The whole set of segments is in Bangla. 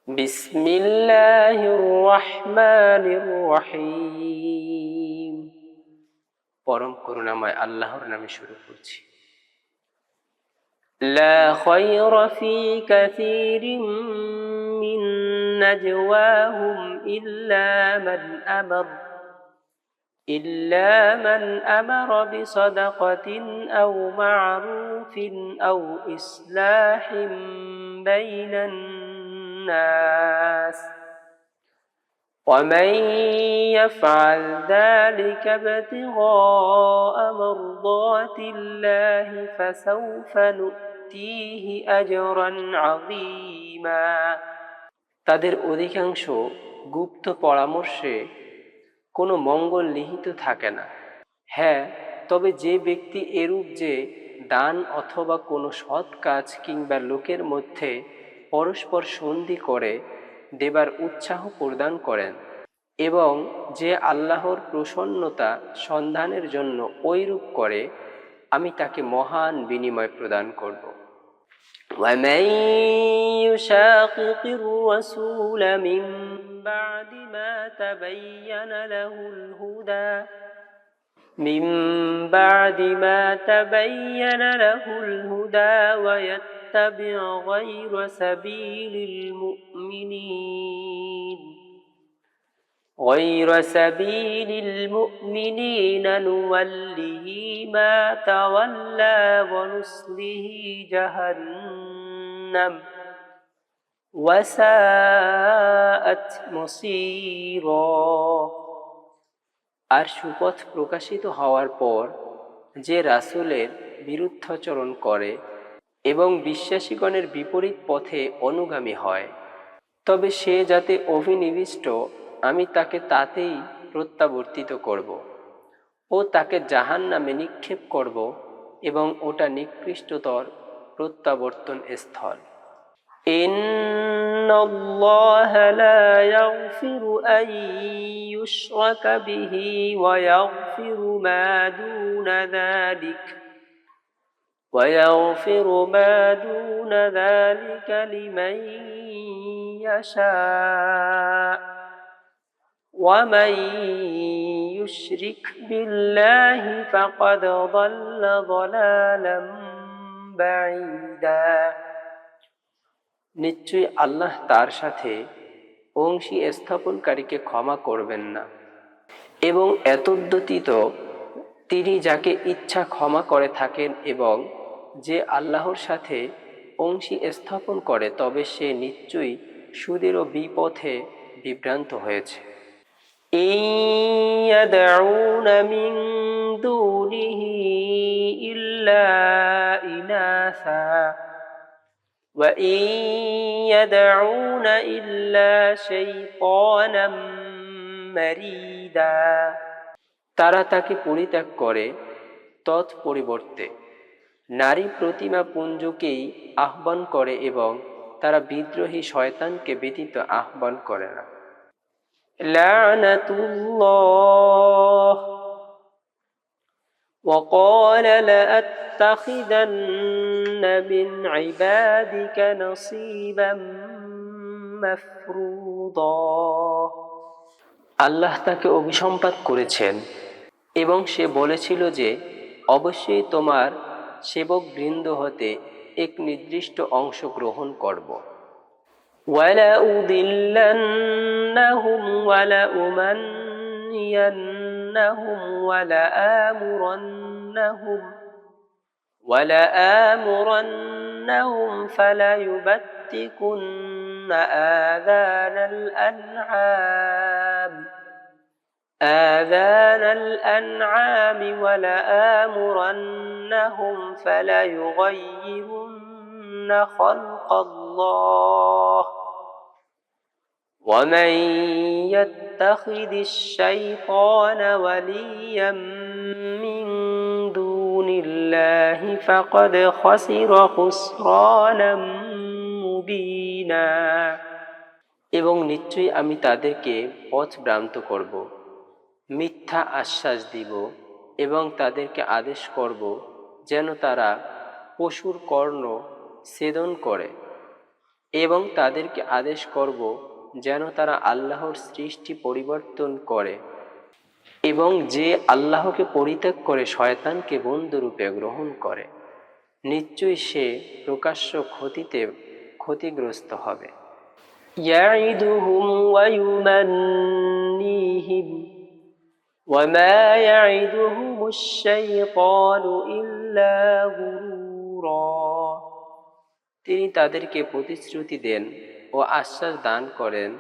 বিসমিল্লাহির রহমানির রহিম। পরম করুণাময় আল্লাহর নামে শুরু করছি। লা খায়রা ফী কাসীরিম মিন নাজওয়াহুম ইল্লা মান আমারা বিসাদাকাতিন আও মা'রুফিন আও ইসলাহিম বাইনান নাস ومن يفعل ذلك ابتغاء مرضات الله فسوف نؤتيه أجرا عظيما। তাদের অধিকাংশ গুপ্ত পরামর্শে কোনো মঙ্গল নিহিত থাকে না। হ্যাঁ, তবে যে ব্যক্তি এরূপ যে দান অথবা কোনো সৎ কাজ কিংবা লোকের মধ্যে পরস্পর সন্ধি করে দেবার উৎসাহ প্রদান করেন এবং যে আল্লাহর প্রসন্নতা সন্ধানের জন্য ঐরূপ করে, আমি তাকে মহান বিনিময় প্রদান করব। وَمَن يُشَاقِقِ الرَّسُولَ مِن بَعْدِ مَا تَبَيَّنَ لَهُ الْهُدَى وَيَتَّبِعْ غَيْرَ سَبِيلِ الْمُؤْمِنِينَ نُوَلِّهِ مَا تَوَلَّى وَنُصْلِهِ جَهَنَّمَ وَسَاءَتْ مَصِيرًا। আর সুপথ প্রকাশিত হওয়ার পর যে রাসূলের বিরুদ্ধাচরণ করে এবং বিশ্বাসীগণের বিপরীত পথে অনুগামী হয়, তবে সে যাতে অভিনিবিষ্ট, আমি তাকে তাতেই প্রত্যাবর্তিত করব ও তাকে জাহান্নামে নিক্ষেপ করব এবং ওটা নিকৃষ্টতর প্রত্যাবর্তন স্থল। ইন্নাল্লাহা লা ইয়াগফিরু আন ইউশরাকা বিহি ওয়া ইয়াগফিরু মা দুনা যালিকা লিমান ইয়াশা ওয়া মান ইউশরিক বিল্লাহি ফাকাদ যাল্লা যালালাম বাঈদা। নিশ্চয়ই আল্লাহ তার সাথে অংশী স্থাপনকারীকে ক্ষমা করবেন না এবং এতদ্ব্যতীত তিনি যাকে ইচ্ছা ক্ষমা করে থাকেন, এবং যে আল্লাহর সাথে অংশী স্থাপন করে তবে সে নিশ্চয়ই সুদৃঢ় বিপথে বিভ্রান্ত হয়েছে। ইন ইয়াদউনা মিন দুনিহি ইল্লা ইনাসা ওয়া ইন ইয়াদউনা ইল্লা শাইতানাম মারিদা। তারা তাকে পরিত্যাগ করে, তৎপরিবর্তে নারী প্রতিমা পুঞ্জকেই আহ্বান করে এবং তারা বিদ্রোহী শয়তানকে ব্যতীত আহ্বান করে না। লা'নাতুল্লাহ ওয়া ক্বালা লা'আত্তাখিযান্না মিন ইবাদিকা নাসীবাম মাফরুদা। আল্লাহ তাকে অভিসম্পাত করেছেন এবং সে বলেছিল যে অবশ্যই তোমার সেবকবৃন্দ হতে এক নির্দিষ্ট অংশ গ্রহণ করব। ওয়ালাউদিল্লান্নাহুম ওয়ালাউমান্নিয়ান্নাহুম ওয়ালাআমুরান্নাহুম ফালায়ুবাত্তিকুন্না آذان الأنعام ولآمرنهم فليغيرن خلق الله ومن يتخذ الشيطان وليا من دون الله فقد خسر خسرانا مبينا। এবং নিশ্চয়ই আমি তাদেরকে পথভ্রান্ত করব, মিথ্যা আশ্বাস দিব এবং তাদেরকে আদেশ করব যেন তারা পশুর কর্ণ ছেদন করে এবং তাদেরকে আদেশ করব যেন তারা আল্লাহর সৃষ্টি পরিবর্তন করে এবং যে আল্লাহকে পরিত্যাগ করে শয়তানকে বন্ধুরূপে গ্রহণ করে, নিশ্চয়ই সে প্রকাশ্য ক্ষতিগ্রস্ত হবে। ইয়াইদুহুম ওয়া ইউমান্নিহিম ওয়া মা ইয়াইদুহুমুশ শাইতানু ইল্লা গুরুরা। তিনি তাদেরকে প্রতিশ্রুতি দেন ও আশ্বাস দান করেন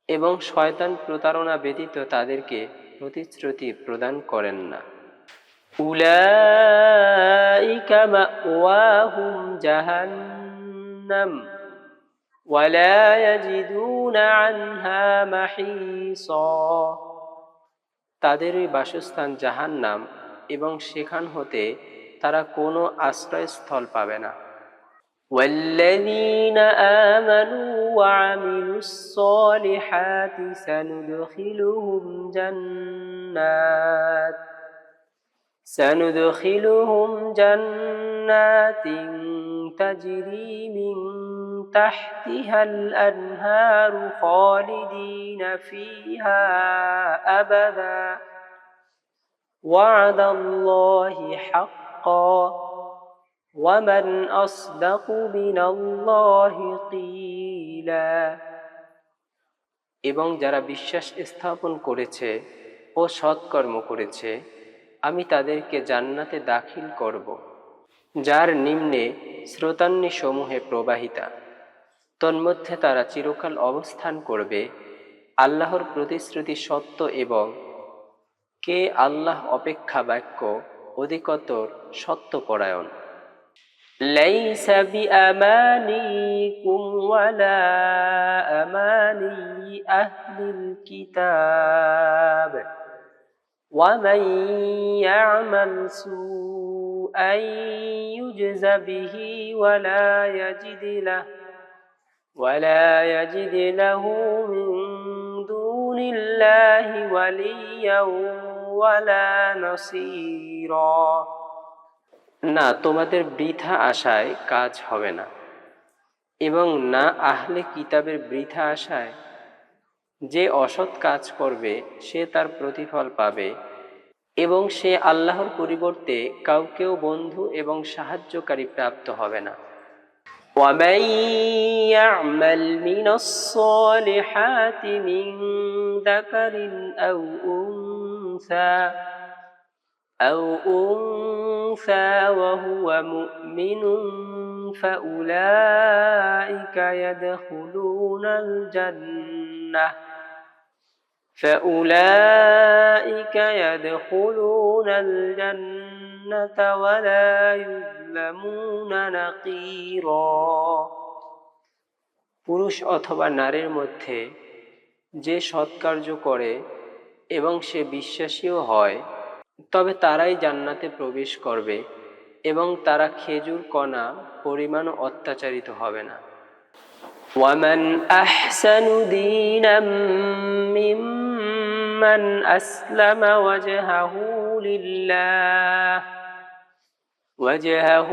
এবং শয়তান প্রতারণা ব্যতীত তাদেরকে প্রতিশ্রুতি প্রদান করেন না। উলাইকা মাওয়াহুম জাহান্নাম ওয়া লা ইয়াজিদুনা আনহা মাহিসা। তাদেরই বাসস্থান জাহান্নাম এবং সেখান হতে তারা কোনো আশ্রয়স্থল পাবে না। والذين آمنوا وعملوا الصالحات سندخلهم جنات تجري من تحتها الأنهار خالدين فيها أبدا وعد الله حقا ومن أصدق من الله قيلا। এবং যারা বিশ্বাস স্থাপন করেছে ও সৎকর্ম করেছে আমি তাদেরকে জান্নাতে দাখিল করব, যার নিম্নে স্রোতান্নী সমূহে প্রবাহিতা, তন্মধ্যে তারা চিরকাল অবস্থান করবে। আল্লাহর প্রতিশ্রুতি সত্য এবং কে আল্লাহ অপেক্ষা বাক্য অধিকতর সত্যপরায়ণ। ليس بأمانيكم ولا أماني أهل الكتاب ومن يعمل سوءا يجز به ولا يجد له من دون الله وليا ولا نصيرا। না তোমাদের বৃথা আশায় কাজ হবে না এবং না আহলে কিতাবের বৃথা আশায়। যে অসৎ কাজ করবে সে তার প্রতিফল পাবে এবং সে আল্লাহর পরিবর্তে কাউকেও বন্ধু এবং সাহায্যকারী প্রাপ্ত হবে না। وَمَن يَعْمَلْ مِنَ الصَّالِحَاتِ مِن ذَكَرٍ أَوْ أُنثَىٰ وَهُوَ مُؤْمِنٌ فَأُولَٰئِكَ يَدْخُلُونَ الْجَنَّةَ وَلَا يُظْلَمُونَ نَقِيرًا। পুরুষ অথবা নারীর মধ্যে যে সৎকার্য করে এবং সে বিশ্বাসীও হয়, তবে তারাই জান্নাতে প্রবেশ করবে এবং তারা খেজুর কণা পরিমাণও অত্যাচারিত হবে না। وَمَنْ أَحْسَنُ دِينًا مِّمَّنْ أَسْلَمَ وَجْهَهُ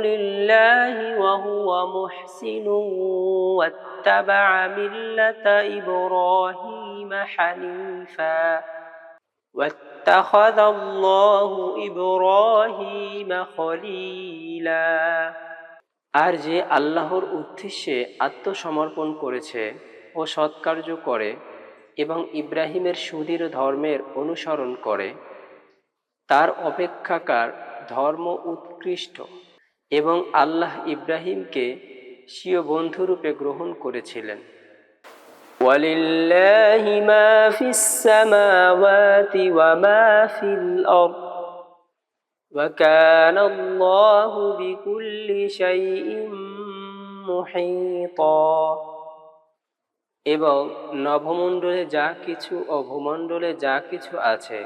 لِلَّهِ وَهُوَ مُحْسِنٌ وَاتَّبَعَ مِلَّةَ إِبْرَاهِيمَ حَنِيفًا وَاتَّخَذَ اللَّهُ إِبْرَاهِيمَ خَلِيلًا। আর যে আল্লাহর উদ্দেশ্যে আত্মসমর্পণ করেছে ও সৎকার্য করে এবং ইব্রাহিমের সুদৃঢ় ধর্মের অনুসরণ করে, তার অপেক্ষাকার ধর্ম উৎকৃষ্ট এবং আল্লাহ ইব্রাহিমকে স্বীয় বন্ধুরূপে গ্রহণ করেছিলেন। وَلِلَّهِ مَا فِي السَّمَاوَاتِ وَمَا فِي الْأَرْضِ وَكَانَ اللَّهُ بِكُلِّ شَيْءٍ مُحِيطًا। এবং নভমণ্ডলে যা কিছু ও ভূমণ্ডলে যা কিছু আছে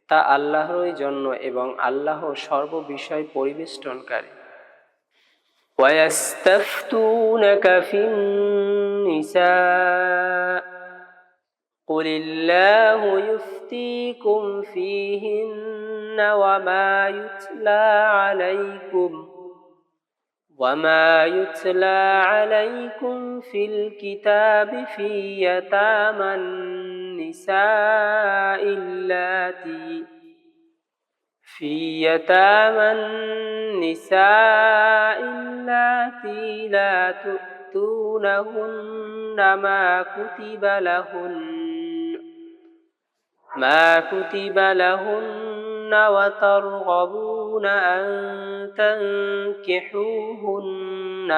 তা আল্লাহরই জন্য এবং আল্লাহ সর্ববিষয় পরিবেষ্টনকারী। وَيَسْتَفْتُونَكَ فِي النِّسَاءِ قُلِ اللَّهُ يُفْتِيكُمْ فِيهِنَّ وَمَا يُتْلَى عَلَيْكُمْ وما يتلى عليكم في الكتاب في يتامى النساء اللاتي لا تؤتونهن ما كتب لهن وترغبون أن تنكحوهن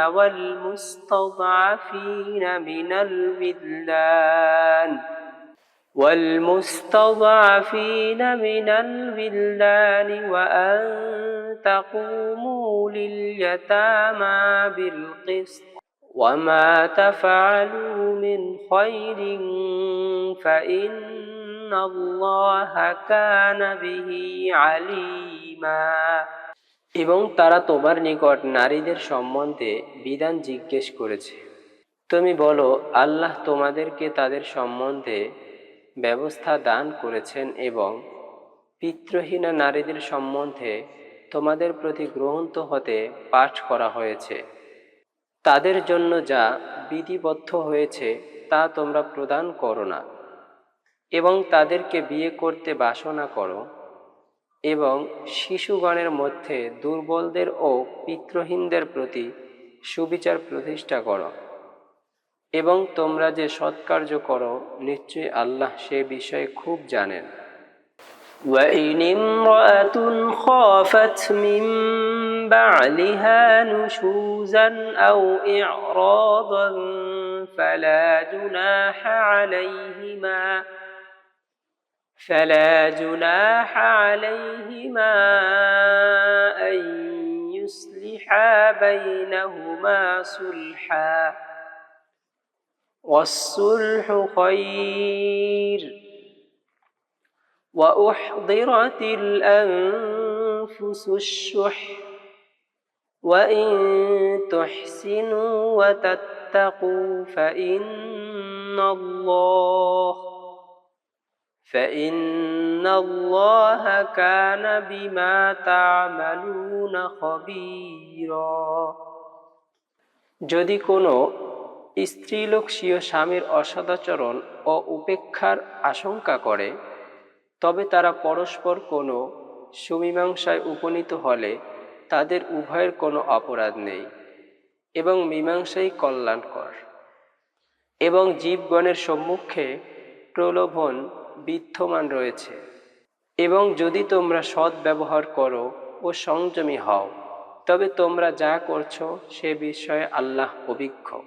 والمستضعفين من الولدان وأن تقوموا لليتامى بالقسط وما تفعلوا من خير فإن الله كان به عليما। এবং তারা তোমার নিকট নারীদের সম্বন্ধে বিধান জিজ্ঞেস করেছে। তুমি বলো, আল্লাহ তোমাদেরকে তাদের সম্বন্ধে ব্যবস্থা দান করেছেন এবং পিতৃহীনা নারীদের সম্বন্ধে তোমাদের প্রতি গ্রহণ হতে পাঠ করা হয়েছে। তাদের জন্য যা বিধিবদ্ধ হয়েছে তা তোমরা প্রদান করো না এবং তাদেরকে বিয়ে করতে বাসনা করো এবং শিশুগণের মধ্যে দুর্বলদের ও পিতৃহীনদের প্রতি সুবিচার প্রতিষ্ঠা করো এবং তোমরা যে সৎকার্য করো নিশ্চয়ই আল্লাহ সে বিষয়ে খুব জানেন। وَإِنِ امْرَأَةٌ خَافَتْ مِنْ بَعْلِهَا نُشُوزًا أَوْ إِعْرَاضًا فلا جناح عليهما أن يصلحا بينهما صلحا والصلح خير وأحضرت الأنفس الشح وإن تحسنوا وتتقوا فإن الله كان بما تعملون خبيرا। যদি কোনো স্ত্রীলোক স্বীয় স্বামীর অসদাচরণ ও উপেক্ষার আশঙ্কা করে তবে তারা পরস্পর কোনো সুমীমাংসায় উপনীত হলে তাদের উভয়ের কোনো অপরাধ নেই এবং মীমাংসাই কল্যাণকর। এবং জীবগণের সম্মুখে প্রলোভন বিদ্যমান রয়েছে এবং যদি তোমরা সৎ ব্যবহার করো ও সংযমী হও তবে তোমরা যা করছো সে বিষয়ে আল্লাহ অভিজ্ঞ।